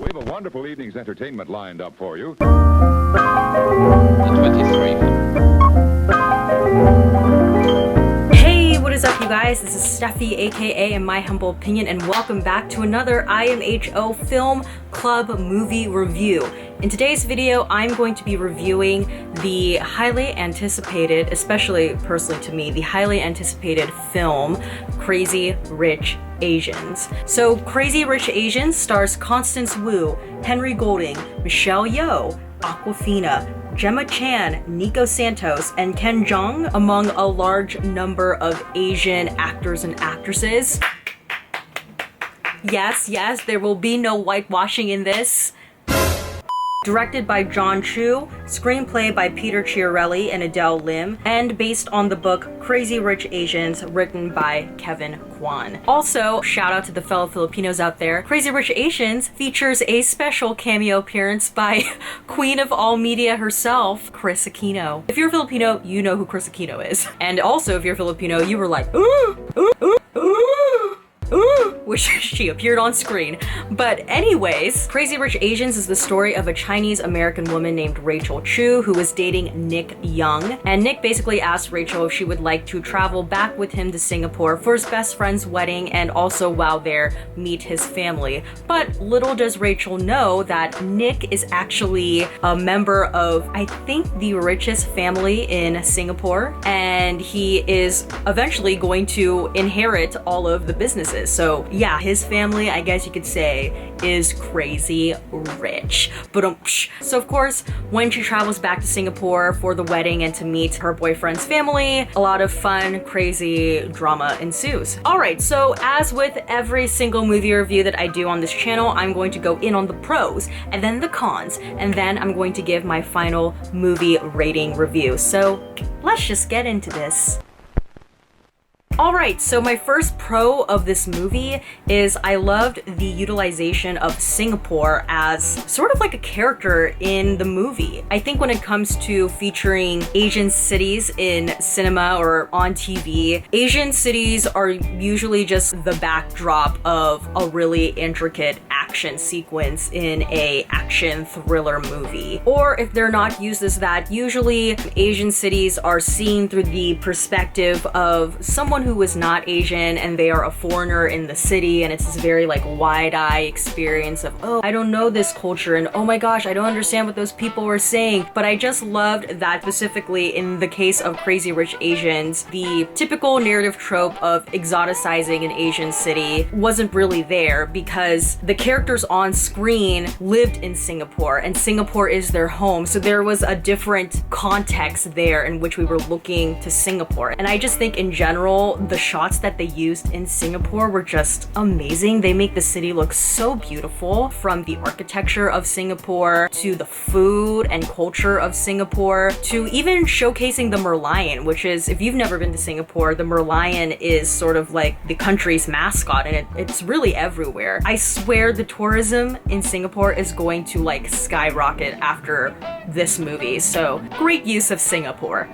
We have a wonderful evening's entertainment lined up for you. 23. Hey, what is up, you guys? This is Steffi, aka In My Humble Opinion, and welcome back to another IMHO Film Club movie review. In today's video, I'm going to be reviewing the highly anticipated, especially personally to me, the highly anticipated film Crazy Rich Asians. So Crazy Rich Asians stars Constance Wu, Henry Golding, Michelle Yeoh, Awkwafina, Gemma Chan, Nico Santos, and Ken Jeong, among a large number of Asian actors and actresses. Yes, there will be no whitewashing in this. Directed by Jon Chu, screenplay by Peter Chiarelli and Adele Lim, and based on the book Crazy Rich Asians, written by Kevin Kwan. Also, shout out to the fellow Filipinos out there, Crazy Rich Asians features a special cameo appearance by Queen of all media herself, Kris Aquino. If you're Filipino, you know who Kris Aquino is. And also, if you're Filipino, you were like, ooh, ooh, ooh, ooh. Which she appeared on screen. But anyways, Crazy Rich Asians is the story of a Chinese-American woman named Rachel Chu who was dating Nick Young. And Nick basically asked Rachel if she would like to travel back with him to Singapore for his best friend's wedding and also while there meet his family. But little does Rachel know that Nick is actually a member of, I think, the richest family in Singapore, and he is eventually going to inherit all of the businesses. So yeah, his family, I guess you could say, is crazy rich. But so of course, when she travels back to Singapore for the wedding and to meet her boyfriend's family, a lot of fun, crazy drama ensues. Alright, so as with every single movie review that I do on this channel, I'm going to go in on the pros and then the cons, and then I'm going to give my final movie rating review. So let's just get into this. Alright, so my first pro of this movie is I loved the utilization of Singapore as sort of like a character in the movie. I think when it comes to featuring Asian cities in cinema or on TV, Asian cities are usually just the backdrop of a really intricate action sequence in a action thriller movie. Or if they're not used as that, usually Asian cities are seen through the perspective of someone who is not Asian and they are a foreigner in the city, and it's this very like wide-eye experience of, oh, I don't know this culture, and oh my gosh, I don't understand what those people were saying. But I just loved that specifically in the case of Crazy Rich Asians, the typical narrative trope of exoticizing an Asian city wasn't really there because the characters on screen lived in Singapore and Singapore is their home. So there was a different context there in which we were looking to Singapore. And I just think in general, the shots that they used in Singapore were just amazing. They make the city look so beautiful, from the architecture of Singapore to the food and culture of Singapore to even showcasing the Merlion, which is, if you've never been to Singapore, the Merlion is sort of like the country's mascot, and it's really everywhere. I swear the tourism in Singapore is going to like skyrocket after this movie, so great use of Singapore.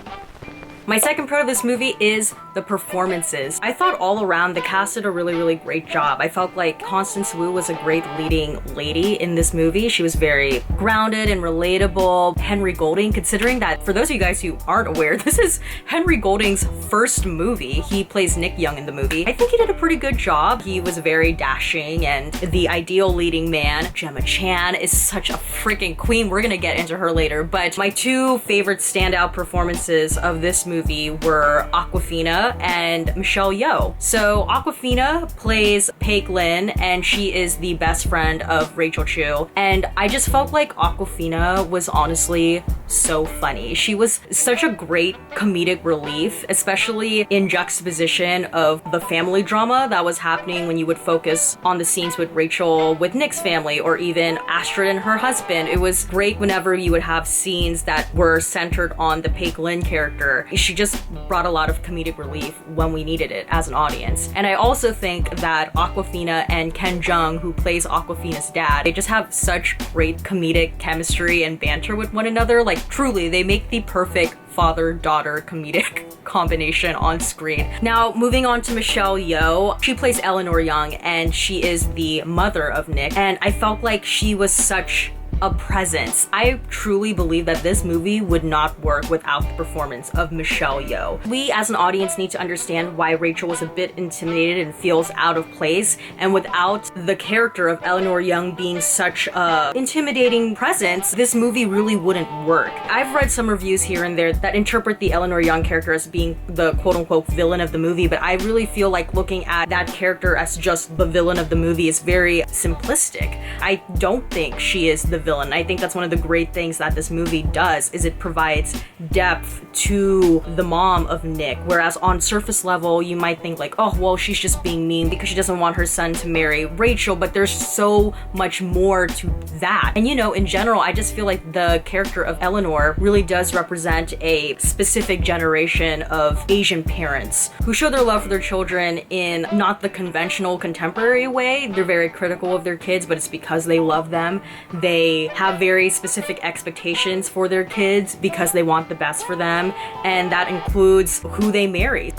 My second pro of this movie is the performances. I thought all around the cast did a really great job. I felt like Constance Wu was a great leading lady in this movie. She was very grounded and relatable. Henry Golding, considering that, for those of you guys who aren't aware, this is Henry Golding's first movie. He plays Nick Young in the movie. I think he did a pretty good job. He was very dashing and the ideal leading man. Gemma Chan is such a freaking queen. We're gonna get into her later, but my two favorite standout performances of this movie were Awkwafina and Michelle Yeoh. So Awkwafina plays Paik Lin, and she is the best friend of Rachel Chu. And I just felt like Awkwafina was honestly so funny. She was such a great comedic relief, especially in juxtaposition of the family drama that was happening when you would focus on the scenes with Rachel with Nick's family, or even Astrid and her husband. It was great whenever you would have scenes that were centered on the Paik Lin character. She just brought a lot of comedic relief when we needed it as an audience. And I also think that Awkwafina and Ken Jeong, who plays Awkwafina's dad, they just have such great comedic chemistry and banter with one another. Like truly, they make the perfect father-daughter comedic combination on screen. Now, moving on to Michelle Yeoh. She plays Eleanor Young, and she is the mother of Nick, and I felt like she was such a presence. I truly believe that this movie would not work without the performance of Michelle Yeoh. We as an audience need to understand why Rachel was a bit intimidated and feels out of place, and without the character of Eleanor Young being such a intimidating presence, this movie really wouldn't work. I've read some reviews here and there that interpret the Eleanor Young character as being the quote-unquote villain of the movie, but I really feel like looking at that character as just the villain of the movie is very simplistic. I don't think she is the villain. I think that's one of the great things that this movie does, is it provides depth to the mom of Nick, whereas on surface level you might think like, oh well, she's just being mean because she doesn't want her son to marry Rachel, but there's so much more to that. And you know, in general, I just feel like the character of Eleanor really does represent a specific generation of Asian parents who show their love for their children in not the conventional contemporary way. They're very critical of their kids, but it's because they love them. They have very specific expectations for their kids because they want the best for them, and that includes who they marry.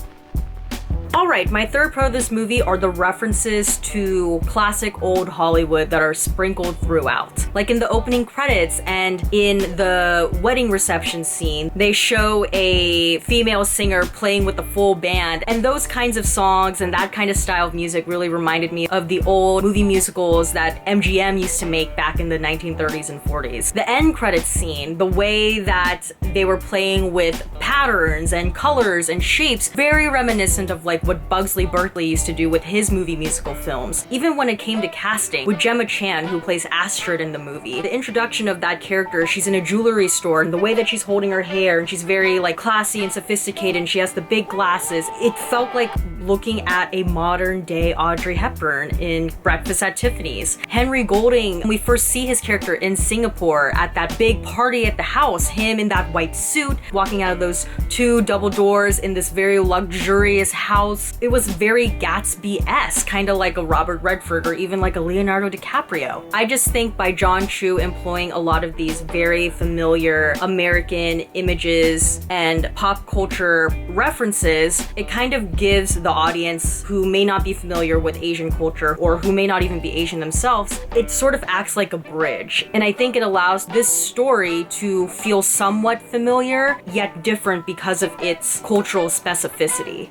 Alright, my third pro of this movie are the references to classic old Hollywood that are sprinkled throughout. Like in the opening credits and in the wedding reception scene, they show a female singer playing with a full band, and those kinds of songs and that kind of style of music really reminded me of the old movie musicals that MGM used to make back in the 1930s and 40s. The end credits scene, the way that they were playing with patterns and colors and shapes, very reminiscent of like what Bugsley Berkeley used to do with his movie musical films. Even when it came to casting, with Gemma Chan, who plays Astrid in the movie, the introduction of that character, she's in a jewelry store, and the way that she's holding her hair, and she's very like classy and sophisticated, and she has the big glasses, it felt like looking at a modern day Audrey Hepburn in Breakfast at Tiffany's. Henry Golding, we first see his character in Singapore at that big party at the house, him in that white suit, walking out of those two double doors in this very luxurious house. It was very Gatsby-esque, kind of like a Robert Redford or even like a Leonardo DiCaprio. I just think by Jon Chu employing a lot of these very familiar American images and pop culture references, it kind of gives the audience who may not be familiar with Asian culture or who may not even be Asian themselves, it sort of acts like a bridge. And I think it allows this story to feel somewhat familiar, yet different because of its cultural specificity.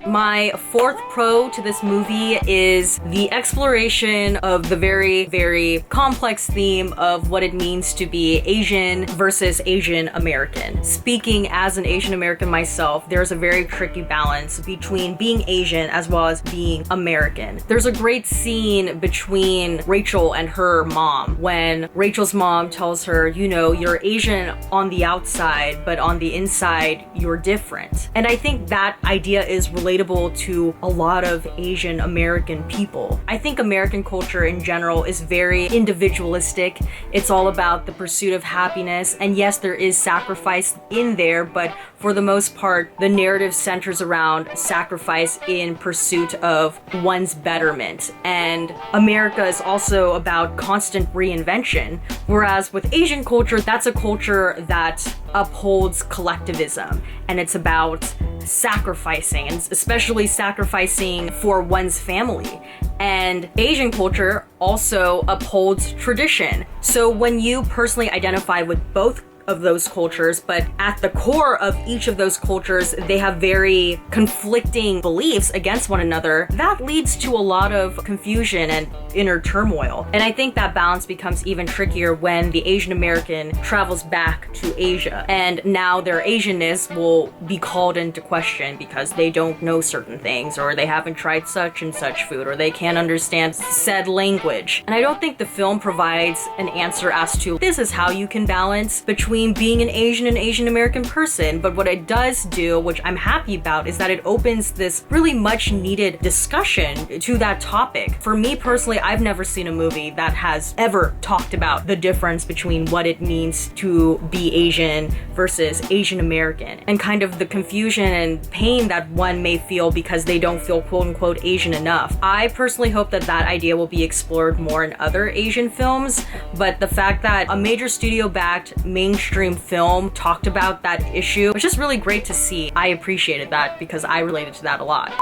My fourth pro to this movie is the exploration of the very, very complex theme of what it means to be Asian versus Asian American. Speaking as an Asian American myself, there's a very tricky balance between being Asian as well as being American. There's a great scene between Rachel and her mom when Rachel's mom tells her, you know, you're Asian on the outside, but on the inside, you're different. And I think that idea is relatable to a lot of Asian American people. I think American culture in general is very individualistic. It's all about the pursuit of happiness, and yes, there is sacrifice in there, but for the most part, the narrative centers around sacrifice in pursuit of one's betterment. And America is also about constant reinvention, whereas with Asian culture, that's a culture that upholds collectivism, and it's about sacrificing, and especially sacrificing for one's family. And Asian culture also upholds tradition. So when you personally identify with both of those cultures, but at the core of each of those cultures, they have very conflicting beliefs against one another, that leads to a lot of confusion and inner turmoil. And I think that balance becomes even trickier when the Asian American travels back to Asia, and now their Asianness will be called into question because they don't know certain things, or they haven't tried such and such food, or they can't understand said language. And I don't think the film provides an answer as to this is how you can balance between being an Asian and Asian American person, but what it does do, which I'm happy about, is that it opens this really much needed discussion to that topic. For me personally, I've never seen a movie that has ever talked about the difference between what it means to be Asian versus Asian American, and kind of the confusion and pain that one may feel because they don't feel quote unquote Asian enough. I personally hope that that idea will be explored more in other Asian films, but the fact that a major studio backed mainstream mainstream film talked about that issue. It was just really great to see. I appreciated that because I related to that a lot.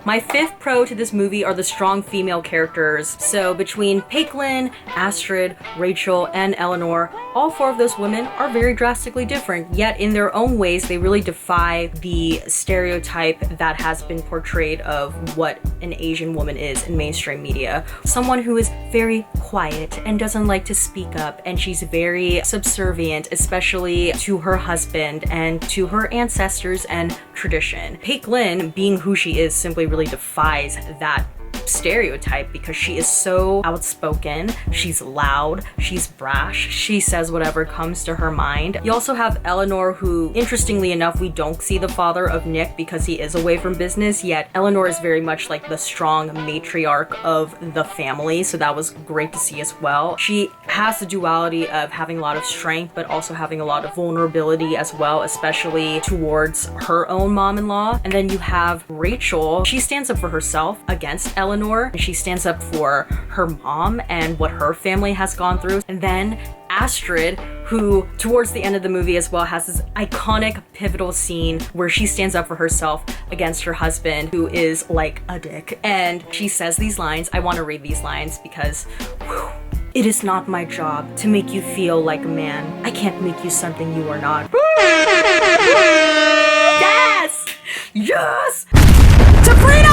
My fifth pro to this movie are the strong female characters. So between Peiklin, Astrid, Rachel, and Eleanor, all four of those women are very drastically different, yet in their own ways, they really defy the stereotype that has been portrayed of what an Asian woman is in mainstream media. Someone who is very quiet and doesn't like to speak up, and she's very subservient, especially to her husband and to her ancestors and tradition. Peiklin, being who she is, simply really defies that stereotype because she is so outspoken, she's loud, she's brash, she says whatever comes to her mind. You also have Eleanor, who, interestingly enough, we don't see the father of Nick because he is away from business, yet Eleanor is very much like the strong matriarch of the family, so that was great to see as well. She has the duality of having a lot of strength but also having a lot of vulnerability as well, especially towards her own mom-in-law. And then you have Rachel. She stands up for herself against Eleanor. She stands up for her mom and what her family has gone through. And then Astrid, who towards the end of the movie as well has this iconic pivotal scene where she stands up for herself against her husband, who is like a dick. And she says these lines. I want to read these lines because whew, it is not my job to make you feel like a man. I can't make you something you are not. Yes! Yes! To freedom!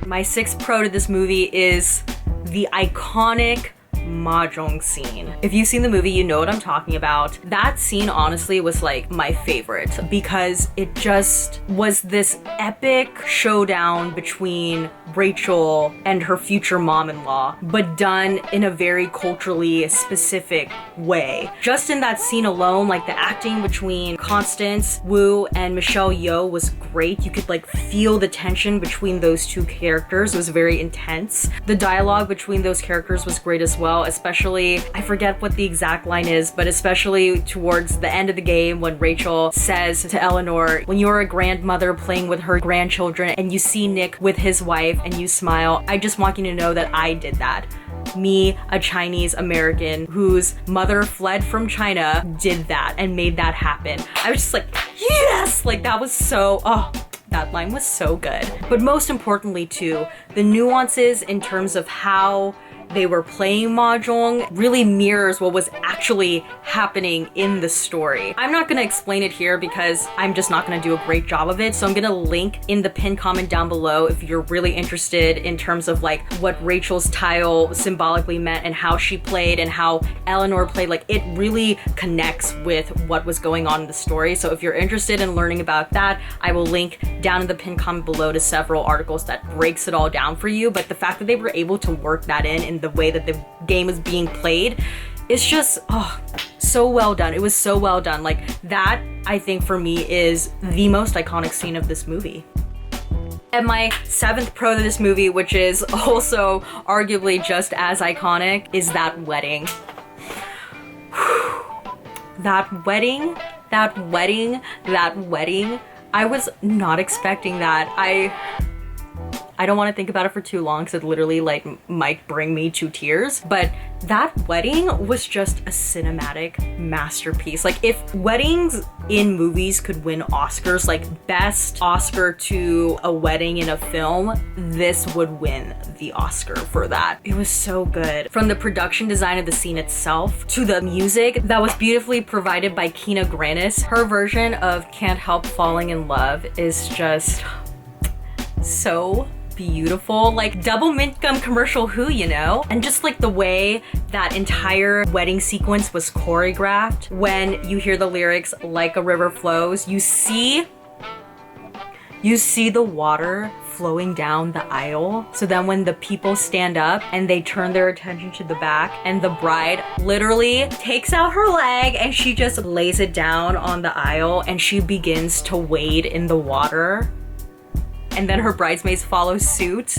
My sixth pro to this movie is the iconic Mahjong scene. If you've seen the movie, you know what I'm talking about. That scene honestly was like my favorite because it just was this epic showdown between Rachel and her future mom-in-law, but done in a very culturally specific way. Just in that scene alone, like the acting between Constance Wu and Michelle Yeoh was great. You could like feel the tension between those two characters. It was very intense. The dialogue between those characters was great as well, especially, I forget what the exact line is, but especially towards the end of the game when Rachel says to Eleanor, when you're a grandmother playing with her grandchildren and you see Nick with his wife and you smile, I just want you to know that I did that. Me, a Chinese American whose mother fled from China, did that and made that happen. I was just like, yes! Like that was so, oh, that line was so good. But most importantly too, the nuances in terms of how they were playing Mahjong really mirrors what was actually happening in the story. I'm not gonna explain it here because I'm just not gonna do a great job of it, so I'm gonna link in the pinned comment down below if you're really interested in terms of like what Rachel's tile symbolically meant and how she played and how Eleanor played. Like it really connects with what was going on in the story. So if you're interested in learning about that, I will link down in the pinned comment below to several articles that breaks it all down for you. But the fact that they were able to work that in the way that the game is being played, it's just, oh, so well done. It was so well done. Like that, I think for me is the most iconic scene of this movie. And my seventh pro to this movie, which is also arguably just as iconic, is that wedding. That wedding, that wedding, that wedding. I was not expecting that. I don't want to think about it for too long because it literally like might bring me to tears, but that wedding was just a cinematic masterpiece. Like if weddings in movies could win Oscars, like best Oscar to a wedding in a film, this would win the Oscar for that. It was so good. From the production design of the scene itself to the music that was beautifully provided by Kina Grannis. Her version of Can't Help Falling in Love is just so beautiful, like double mint gum commercial who, you know? And just like the way that entire wedding sequence was choreographed, when you hear the lyrics like a river flows, you see the water flowing down the aisle. So then when the people stand up and they turn their attention to the back and the bride literally takes out her leg and she just lays it down on the aisle and she begins to wade in the water. And then her bridesmaids follow suit.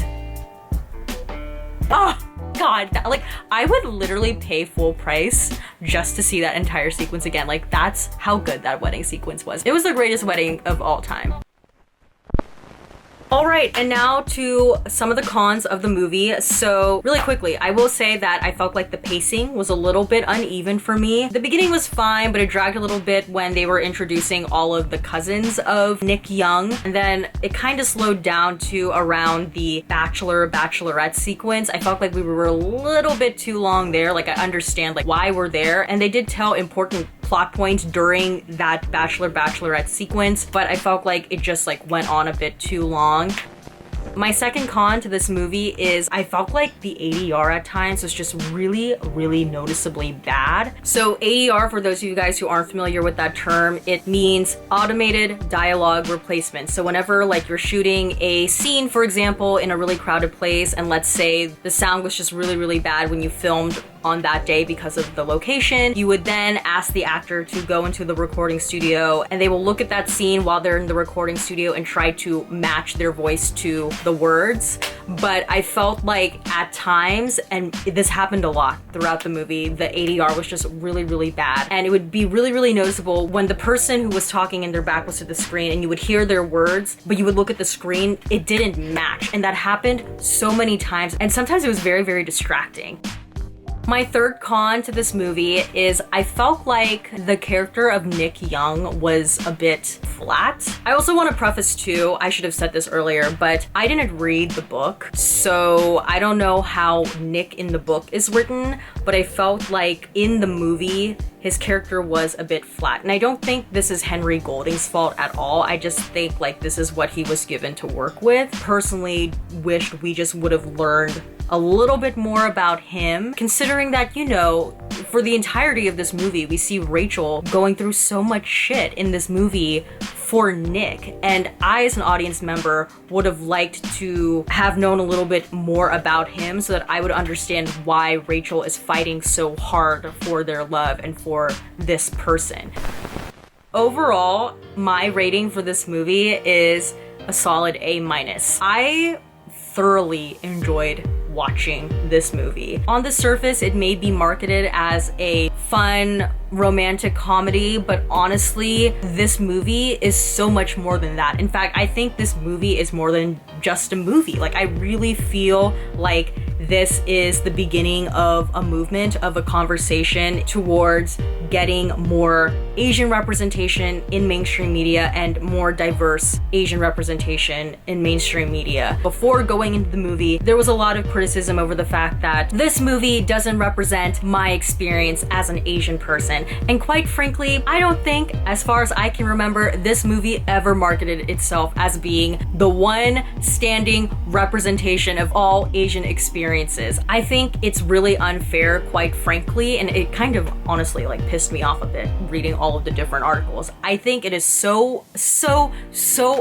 Oh God, like I would literally pay full price just to see that entire sequence again. Like that's how good that wedding sequence was. It was the greatest wedding of all time. All right, and now to some of the cons of the movie. So really quickly, I will say that I felt like the pacing was a little bit uneven for me. The beginning was fine, but it dragged a little bit when they were introducing all of the cousins of Nick Young. And then it kind of slowed down to around the bachelorette sequence. I felt like we were a little bit too long there. Like, I understand like why we're there, and they did tell important plot points during that bachelorette sequence, but I felt like it just like went on a bit too long. My second con to this movie is I felt like the ADR at times was just really noticeably bad. So ADR, for those of you guys who aren't familiar with that term, it means automated dialogue replacement. So whenever like you're shooting a scene, for example, in a really crowded place, and let's say the sound was just really bad when you filmed on that day because of the location, you would then ask the actor to go into the recording studio, and they will look at that scene while they're in the recording studio and try to match their voice to the words. But I felt like at times, and this happened a lot throughout the movie, the ADR was just really bad. And it would be really noticeable when the person who was talking and their back was to the screen and you would hear their words, but you would look at the screen, it didn't match. And that happened so many times. And sometimes it was very distracting. My third con to this movie is I felt like the character of Nick Young was a bit flat. I also want to preface too, I should have said this earlier, but I didn't read the book, so I don't know how Nick in the book is written, but I felt like in the movie, his character was a bit flat. And I don't think this is Henry Golding's fault at all. I just think like this is what he was given to work with. Personally, wished we just would have learned a little bit more about him, considering that, you know, for the entirety of this movie, we see Rachel going through so much shit in this movie for Nick. And I, as an audience member, would have liked to have known a little bit more about him so that I would understand why Rachel is fighting so hard for their love and for this person. Overall, my rating for this movie is a solid A-. I thoroughly enjoyed watching this movie. On the surface, it may be marketed as a fun romantic comedy, but honestly, this movie is so much more than that. In fact, I think this movie is more than just a movie. Like, I really feel like this is the beginning of a movement, of a conversation towards getting more Asian representation in mainstream media and more diverse Asian representation in mainstream media. Before going into the movie, there was a lot of criticism over the fact that this movie doesn't represent my experience as an Asian person. And quite frankly, I don't think, as far as I can remember, this movie ever marketed itself as being the one standing representation of all Asian experiences. I think it's really unfair, quite frankly, and it kind of honestly like pissed me off a bit reading all of the different articles. I think it is so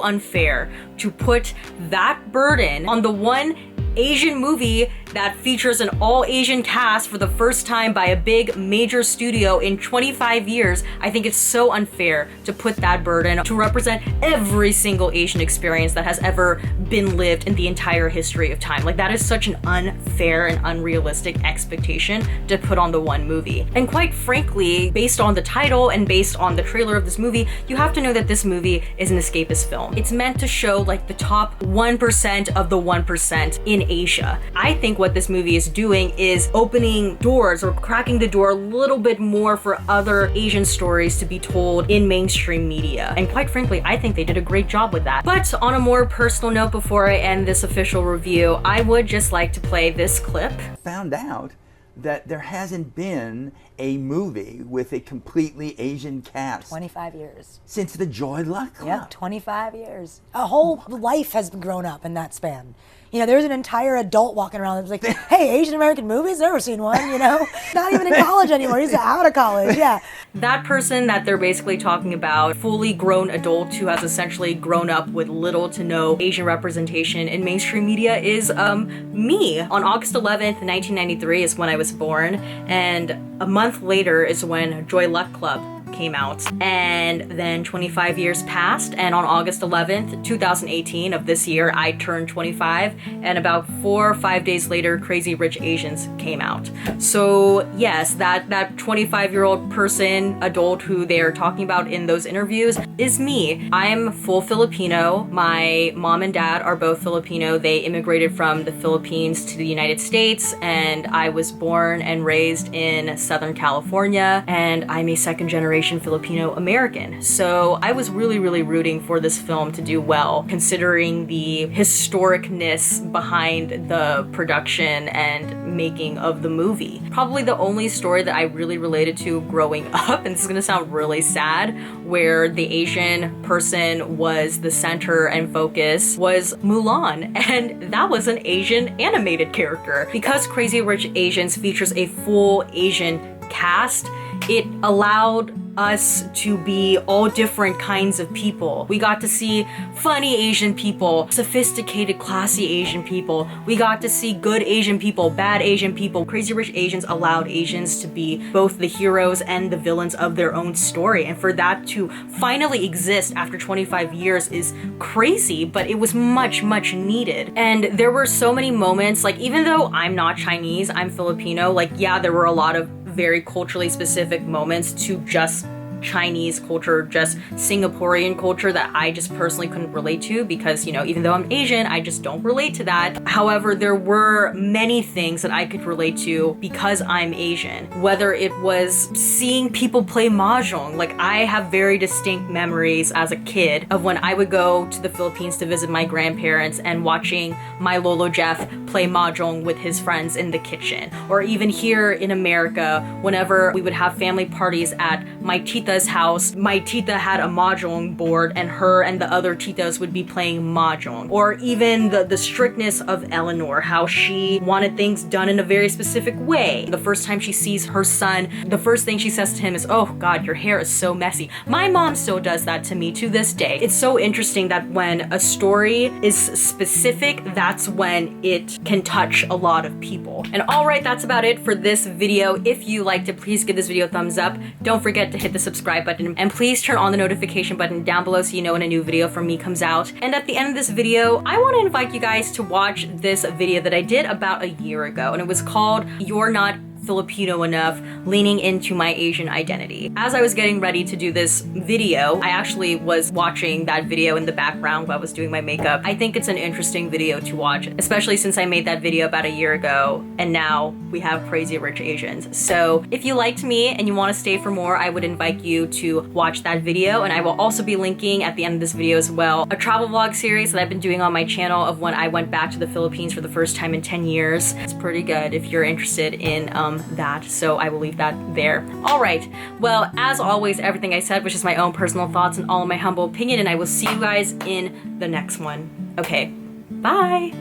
unfair to put that burden on the one Asian movie that features an all-Asian cast for the first time by a big major studio in 25 years. I think it's so unfair to put that burden to represent every single Asian experience that has ever been lived in the entire history of time. Like, that is such an unfair and unrealistic expectation to put on the one movie. And quite frankly, based on the title and based on the trailer of this movie, you have to know that this movie is an escapist film. It's meant to show like the top 1% of the 1% in Asia. I think what this movie is doing is opening doors or cracking the door a little bit more for other Asian stories to be told in mainstream media. And quite frankly, I think they did a great job with that. But on a more personal note, before I end this official review, I would just like to play this clip. Found out that there hasn't been a movie with a completely Asian cast. 25 years. Since the Joy Luck Club. Yep, 25 years. A whole life has grown up in that span. You know, there's an entire adult walking around that's like, hey, Asian American movies? Never seen one, you know? Not even in college anymore. He's out of college, yeah. That person that they're basically talking about, fully grown adult who has essentially grown up with little to no Asian representation in mainstream media is me. On August 11th, 1993 is when I was born, and a month later is when Joy Luck Club came out. And then 25 years passed, and on August 11th, 2018 of this year, I turned 25, and about 4 or 5 days later, Crazy Rich Asians came out. So yes, that 25-year-old person, adult who they're talking about in those interviews is me. I'm full Filipino. My mom and dad are both Filipino. They immigrated from the Philippines to the United States, and I was born and raised in Southern California, and I'm a second-generation Filipino American. So I was really rooting for this film to do well, considering the historicness behind the production and making of the movie. Probably the only story that I really related to growing up, and this is gonna sound really sad, where the Asian person was the center and focus, was Mulan, and that was an Asian animated character. Because Crazy Rich Asians features a full Asian cast, it allowed us to be all different kinds of people. We got to see funny Asian people, sophisticated, classy Asian people. We got to see good Asian people, bad Asian people. Crazy Rich Asians allowed Asians to be both the heroes and the villains of their own story. And for that to finally exist after 25 years is crazy, but it was much needed. And there were so many moments, like, even though I'm not Chinese, I'm Filipino, like, yeah, there were a lot of very culturally specific moments to just Chinese culture, just Singaporean culture that I just personally couldn't relate to because, you know, even though I'm Asian, I just don't relate to that. However, there were many things that I could relate to because I'm Asian. Whether it was seeing people play Mahjong, like I have very distinct memories as a kid of when I would go to the Philippines to visit my grandparents and watching my Lolo Jeff play Mahjong with his friends in the kitchen. Or even here in America, whenever we would have family parties at my tita's house, my tita had a Mahjong board and her and the other titas would be playing Mahjong. Or even the strictness of Eleanor, how she wanted things done in a very specific way. The first time she sees her son, the first thing she says to him is, "Oh God, your hair is so messy." My mom still does that to me to this day. It's so interesting that when a story is specific, that's when it can touch a lot of people. And alright, that's about it for this video. If you liked it, please give this video a thumbs up. Don't forget to hit the subscribe button, and please turn on the notification button down below so you know when a new video from me comes out. And at the end of this video, I want to invite you guys to watch this video that I did about a year ago, and it was called "You're Not Filipino Enough, Leaning Into My Asian Identity." As I was getting ready to do this video, I actually was watching that video in the background while I was doing my makeup. I think it's an interesting video to watch, especially since I made that video about a year ago, and now we have Crazy Rich Asians. So if you liked me and you want to stay for more, I would invite you to watch that video, and I will also be linking at the end of this video as well a travel vlog series that I've been doing on my channel of when I went back to the Philippines for the first time in 10 years. It's pretty good if you're interested in that, so I will leave that there. Alright, well, as always, everything I said was just my own personal thoughts and all of my humble opinion, and I will see you guys in the next one. Okay, bye!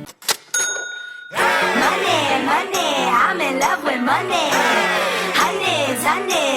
Money, money, I'm in love with money. Honey, honey.